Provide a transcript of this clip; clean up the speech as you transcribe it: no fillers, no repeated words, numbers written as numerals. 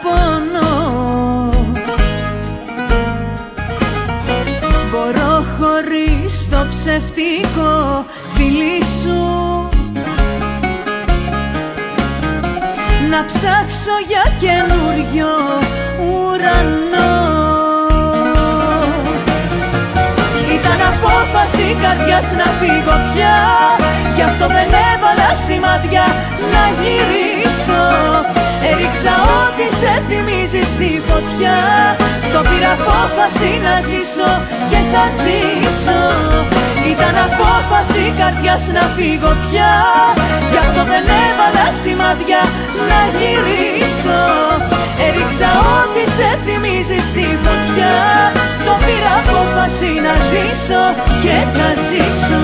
πόνο. Μπορώ χωρίς το ψευτικό φιλί σου να ψάξω για καινούριο ουρανό. Ήταν απόφαση καρδιάς να φύγω πια, γι' αυτό δεν έβαλα σημάδια να γυρίσω. Έριξα ό,τι σε θυμίζει στη φωτιά, το πήρα απόφαση να ζήσω και θα ζήσω. Ήταν απόφαση καρδιάς να φύγω πια, γι' αυτό δεν έβαλα σημάδια να γυρίσω. Έριξα ό,τι σε θυμίζει στη φωτιά, το πήρα απόφαση να ζήσω και θα ζήσω.